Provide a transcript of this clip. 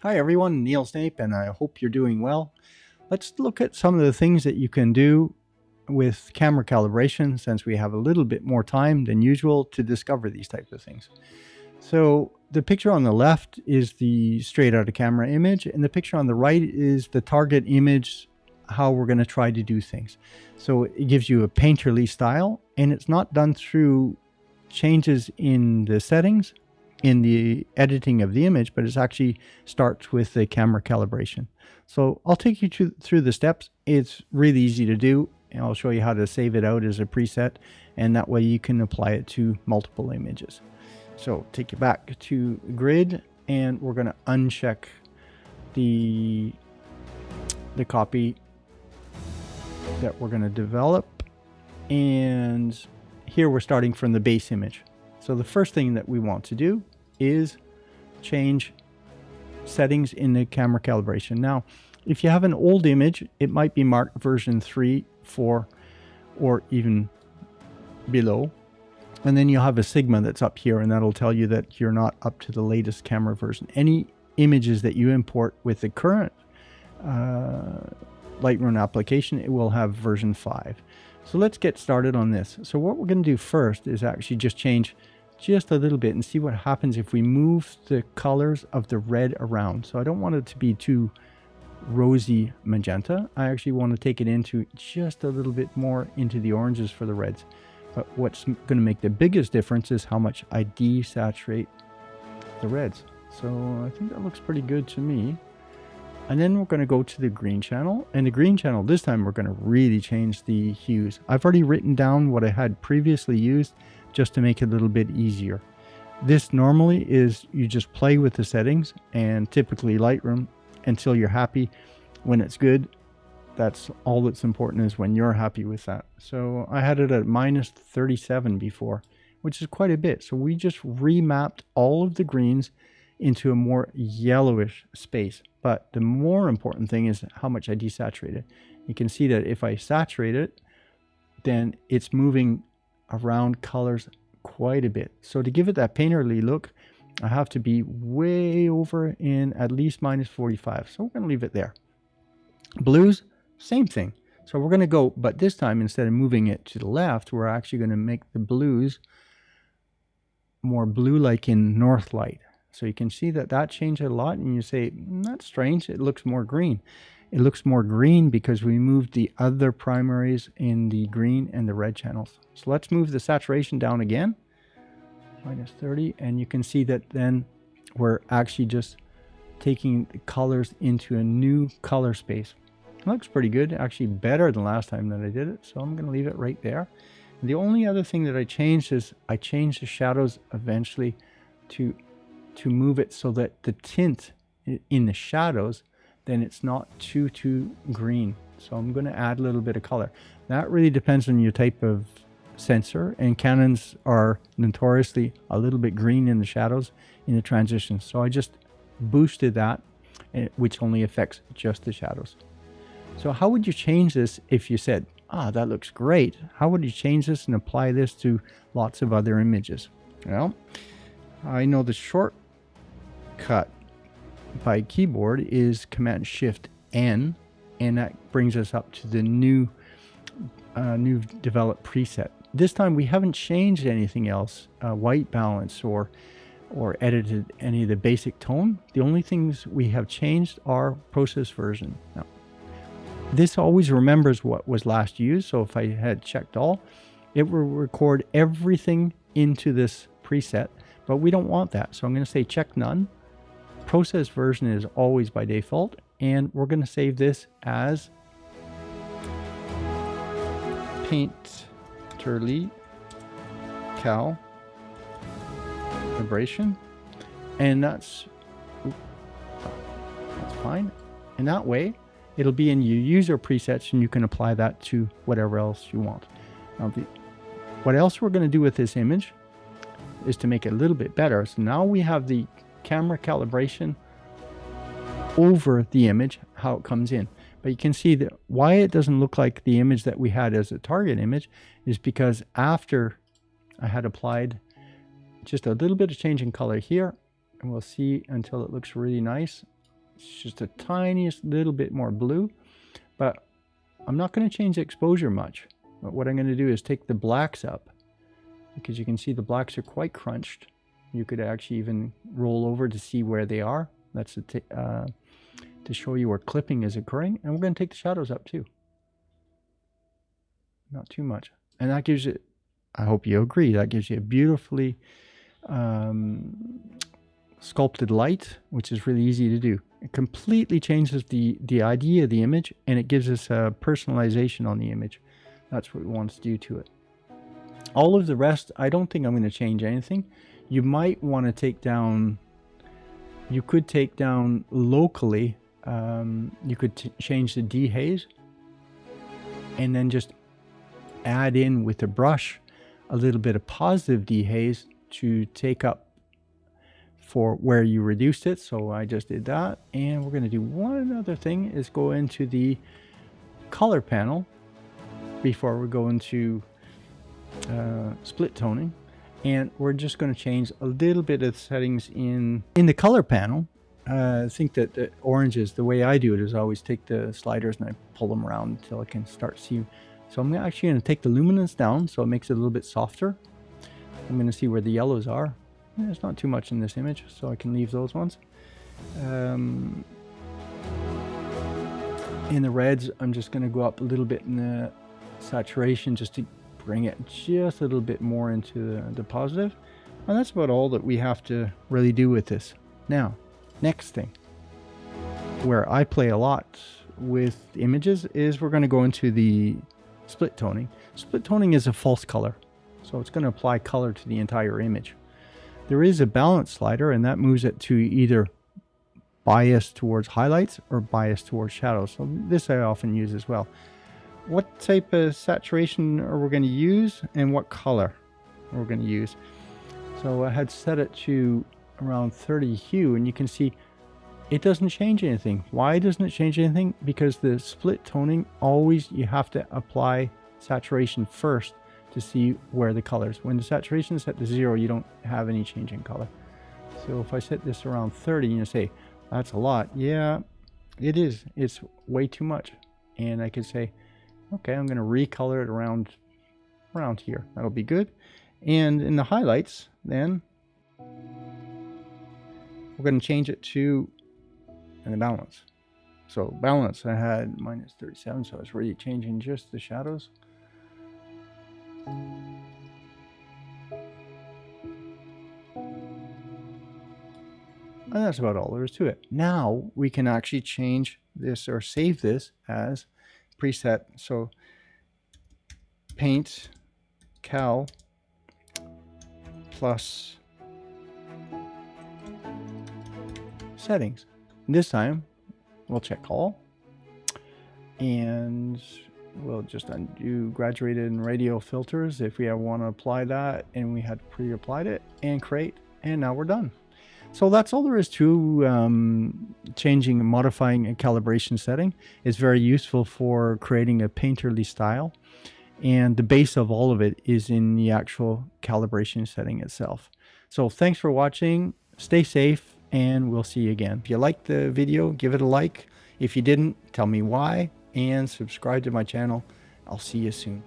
Hi everyone, Neil Snape, and I hope you're doing well. Let's look at some of the things that you can do with camera calibration, since we have a little bit more time than usual to discover these types of things. So the picture on the left is the straight out of camera image, and the picture on the right is the target image, how we're going to try to do things. So it gives you a painterly style, and it's not done through changes in the settings in the editing of the image, but it actually starts with the camera calibration. So I'll take you through the steps. It's really easy to do, and I'll show you how to save it out as a preset, and that way you can apply it to multiple images. So take you back to grid, and we're going to uncheck the copy that we're going to develop, and here we're starting from the base image. So the first thing that we want to do is change settings in the camera calibration. Now, if you have an old image, it might be marked version 3, 4, or even below. And then you'll have a sigma that's up here, and that'll tell you that you're not up to the latest camera version. Any images that you import with the current Lightroom application, it will have version 5. So let's get started on this. So what we're going to do first is actually just change just a little bit and see what happens if we move the colors of the red around. So I don't want it to be too rosy magenta. I actually want to take it into just a little bit more into the oranges for the reds. But what's going to make the biggest difference is how much I desaturate the reds. So I think that looks pretty good to me. And then we're going to go to the green channel, and the green channel this time we're going to really change the hues. I've already written down what I had previously used just to make it a little bit easier. This normally is you just play with the settings, and typically Lightroom, until you're happy. When it's good, that's all that's important, is when you're happy with that. So I had it at -37 before, which is quite a bit. So we just remapped all of the greens into a more yellowish space. But the more important thing is how much I desaturate it. You can see that if I saturate it, then it's moving around colors quite a bit. So to give it that painterly look, I have to be way over in at least -45. So we're going to leave it there. Blues, same thing. So we're going to go, but this time instead of moving it to the left, we're actually going to make the blues more blue-like in North Light. So you can see that that changed a lot, and you say, that's strange, it looks more green. It looks more green because we moved the other primaries in the green and the red channels. So let's move the saturation down again, -30, and you can see that then we're actually just taking the colors into a new color space. It looks pretty good, actually better than last time that I did it, so I'm going to leave it right there. And the only other thing that I changed is I changed the shadows eventually to move it so that the tint in the shadows, then it's not too green. So I'm going to add a little bit of color. That really depends on your type of sensor, and Canons are notoriously a little bit green in the shadows in the transition. So I just boosted that, which only affects just the shadows. So how would you change this if you said, that looks great? How would you change this and apply this to lots of other images? Well, I know the shortcut by keyboard is Command-Shift-N, and that brings us up to the new developed preset. This time we haven't changed anything else, white balance or edited any of the basic tone. The only things we have changed are process version. Now, this always remembers what was last used, so if I had checked all, it will record everything into this preset, but we don't want that. So I'm going to say check none. Process version is always by default, and we're going to save this as painterly calibration, and that's fine. And that way it'll be in your user presets, and you can apply that to whatever else you want. Now, what else we're going to do with this image is to make it a little bit better. So now we have the camera calibration over the image, how it comes in. But you can see that why it doesn't look like the image that we had as a target image is because after I had applied just a little bit of change in color here, and we'll see until it looks really nice. It's just a tiniest little bit more blue, but I'm not going to change the exposure much. But what I'm going to do is take the blacks up, because you can see the blacks are quite crunched. You could actually even roll over to see where they are. That's to show you where clipping is occurring. And we're going to take the shadows up too. Not too much. And that gives it, I hope you agree, that gives you a beautifully sculpted light, which is really easy to do. It completely changes the idea of the image, and it gives us a personalization on the image. That's what we want to do to it. All of the rest, I don't think I'm going to change anything. You might want to take down, you could take down locally, you could change the dehaze, and then just add in with a brush a little bit of positive dehaze to take up for where you reduced it. So I just did that, and we're going to do one other thing, is go into the color panel before we go into split toning, and we're just going to change a little bit of settings in the color panel. I think that the oranges, the way I do it is I always take the sliders and I pull them around until I can start seeing. So I'm actually going to take the luminance down so it makes it a little bit softer. I'm going to see where the yellows are. There's not too much in this image, so I can leave those ones. In the reds, I'm just going to go up a little bit in the saturation just to bring it just a little bit more into the positive. And that's about all that we have to really do with this. Now, next thing, where I play a lot with images, is we're going to go into the split toning. Split toning is a false color, so it's going to apply color to the entire image. There is a balance slider, and that moves it to either bias towards highlights or bias towards shadows. So this I often use as well. What type of saturation are we going to use, and what color we're going to use? So I had set it to around 30 hue, and you can see it doesn't change anything. Why doesn't it change anything? Because the split toning, always you have to apply saturation first to see where the colors. When the saturation is set to 0, you don't have any change in color. So if I set this around 30, you say, that's a lot. Yeah, it is. It's way too much. And I could say, okay, I'm going to recolor it around here. That'll be good. And in the highlights, then we're going to change it to the balance. So balance, I had minus 37, so I was really changing just the shadows. And that's about all there is to it. Now we can actually change this or save this as preset. So paint cal plus settings. This time we'll check all, and we'll just undo graduated and radial filters if we want to apply that, and we had pre-applied it, and create, and now we're done. So that's all there is to changing and modifying a calibration setting. It's very useful for creating a painterly style, and the base of all of it is in the actual calibration setting itself. So thanks for watching, stay safe, and we'll see you again. If you liked the video, give it a like. If you didn't, tell me why, and subscribe to my channel. I'll see you soon.